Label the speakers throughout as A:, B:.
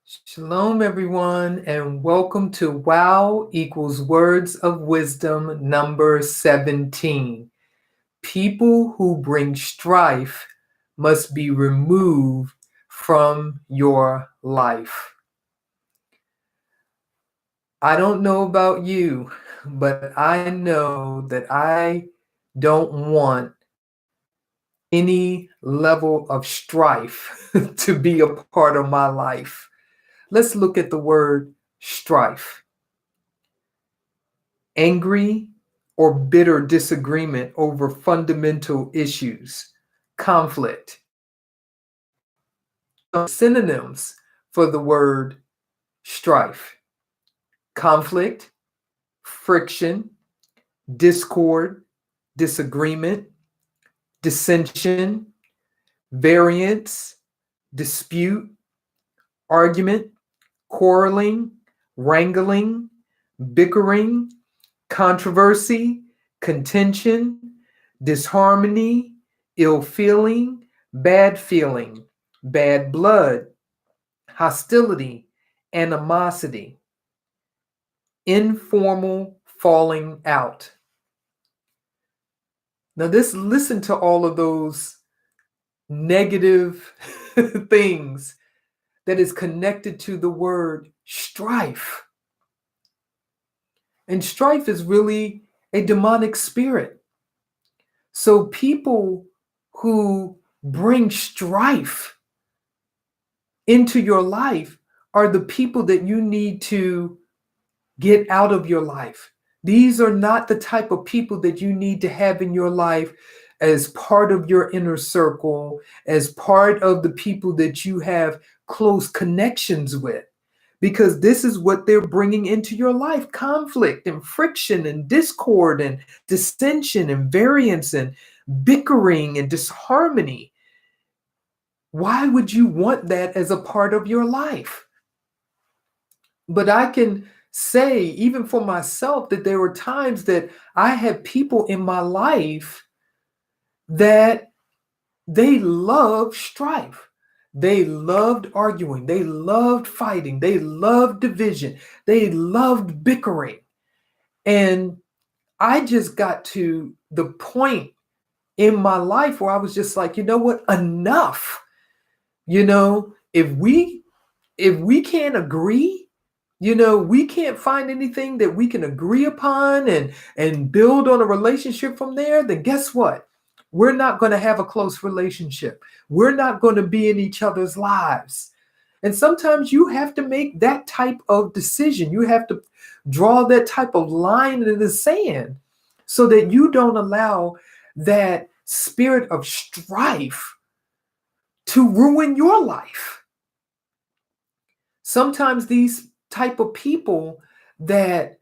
A: Shalom, everyone, and welcome to Wow equals Words of Wisdom number 17. People who bring strife must be removed from your life. I don't know about you, but I know that I don't want any level of strife to be a part of my life. Let's look at the word strife. Angry or bitter disagreement over fundamental issues, conflict. Some synonyms for the word strife: conflict, friction, discord, disagreement, dissension, variance, dispute, argument, quarreling, wrangling, bickering, controversy, contention, disharmony, ill feeling, bad blood, hostility, animosity, informal falling out. Now, listen to all of those negative things that is connected to the word strife. And strife is really a demonic spirit. So people who bring strife into your life are the people that you need to get out of your life. These are not the type of people that you need to have in your life as part of your inner circle, as part of the people that you have close connections with. Because this is what they're bringing into your life: conflict and friction and discord and dissension and variance and bickering and disharmony. Why would you want that as a part of your life? But I can say, even for myself, that there were times that I had people in my life that they loved strife. They loved arguing. They loved fighting. They loved division. They loved bickering. And I just got to the point in my life where I was just like, you know what? Enough. If we can't agree, we can't find anything that we can agree upon and build on a relationship from there, then guess what? We're not going to have a close relationship. We're not going to be in each other's lives. And sometimes you have to make that type of decision. You have to draw that type of line in the sand so that you don't allow that spirit of strife to ruin your life. Sometimes these type of people that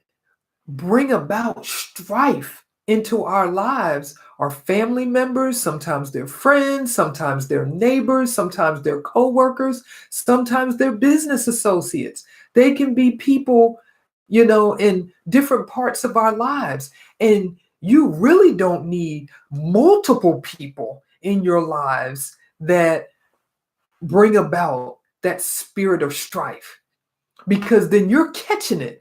A: bring about strife into our lives are family members. Sometimes they're friends, sometimes they're neighbors, sometimes they're co-workers, sometimes they're business associates. They can be people, in different parts of our lives. And you really don't need multiple people in your lives that bring about that spirit of strife, because then you're catching it,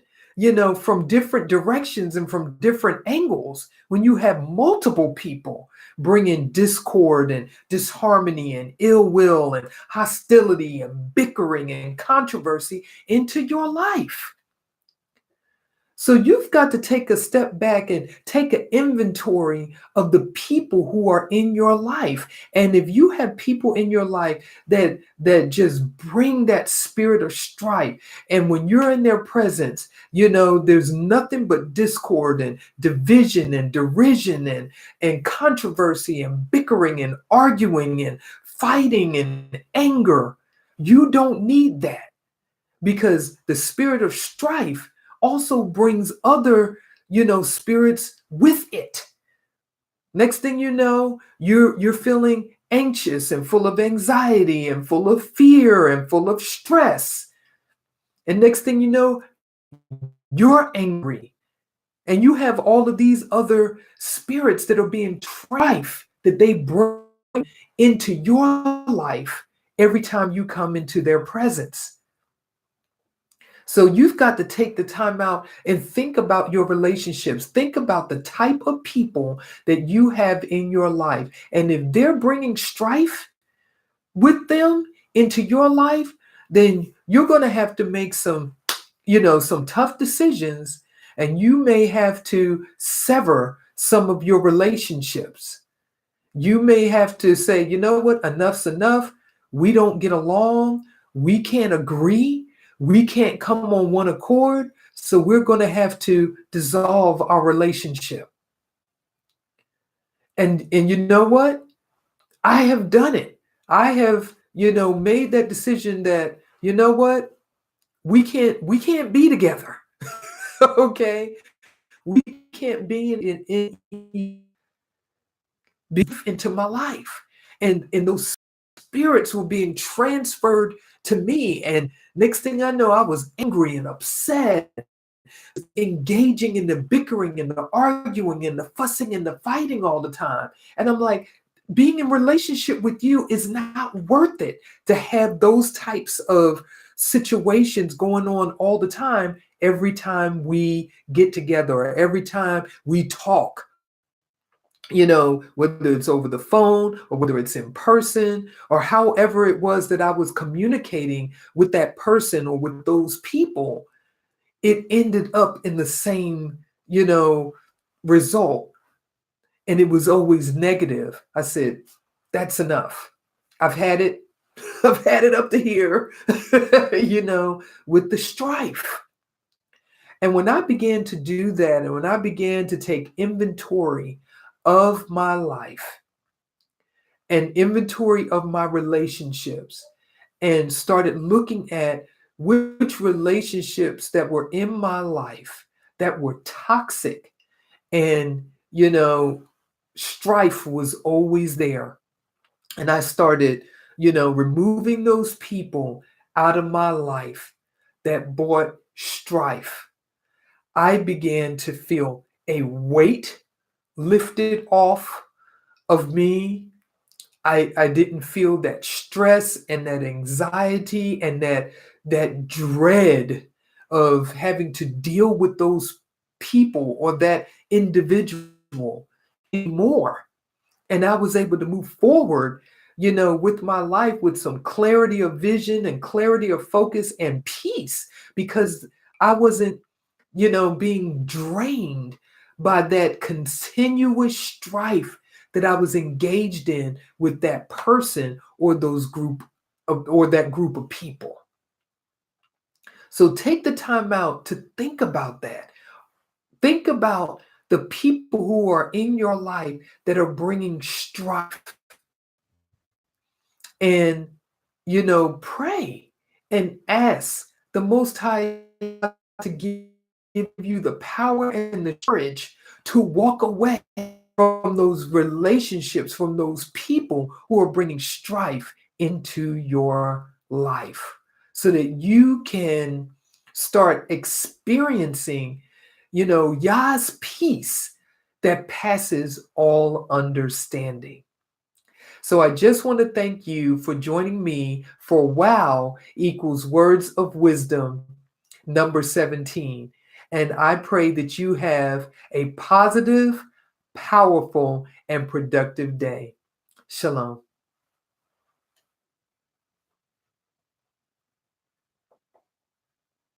A: from different directions and from different angles. When you have multiple people bringing discord and disharmony and ill will and hostility and bickering and controversy into your life. So you've got to take a step back and take an inventory of the people who are in your life. And if you have people in your life that just bring that spirit of strife, and when you're in their presence, there's nothing but discord and division and derision and controversy and bickering and arguing and fighting and anger. You don't need that, because the spirit of strife also brings other, spirits with it. Next thing you know, you're feeling anxious and full of anxiety and full of fear and full of stress. And next thing you know, you're angry. And you have all of these other spirits that are being strife that they bring into your life every time you come into their presence. So you've got to take the time out and think about your relationships. Think about the type of people that you have in your life. And if they're bringing strife with them into your life, then you're going to have to make some tough decisions, and you may have to sever some of your relationships. You may have to say, you know what, enough's enough. We don't get along. We can't agree. We can't come on one accord. So we're going to have to dissolve our relationship. And you know what? I have done it. I have, made that decision that, you know what? We can't be together. Okay? We can't be into my life. And those spirits were being transferred to me. And next thing I know, I was angry and upset, engaging in the bickering and the arguing and the fussing and the fighting all the time. And I'm like, being in relationship with you is not worth it to have those types of situations going on all the time, every time we get together or every time we talk, whether it's over the phone or whether it's in person or however it was that I was communicating with that person or with those people, it ended up in the same, result. And it was always negative. I said, that's enough. I've had it. I've had it up to here, with the strife. And when I began to do that, and when I began to take inventory of my life and inventory of my relationships and started looking at which relationships that were in my life that were toxic, and strife was always there, and I started removing those people out of my life that brought strife, I began to feel a weight lifted off of me. I didn't feel that stress and that anxiety and that dread of having to deal with those people or that individual anymore. And I was able to move forward, with my life with some clarity of vision and clarity of focus and peace, because I wasn't, being drained by that continuous strife that I was engaged in with that person or that group of people. So take the time out to think about that. Think about the people who are in your life that are bringing strife, and pray and ask the Most High to give you the power and the courage to walk away from those relationships, from those people who are bringing strife into your life, so that you can start experiencing, Yah's peace that passes all understanding. So I just want to thank you for joining me for Wow equals Words of Wisdom number 17. And I pray that you have a positive, powerful, and productive day. Shalom.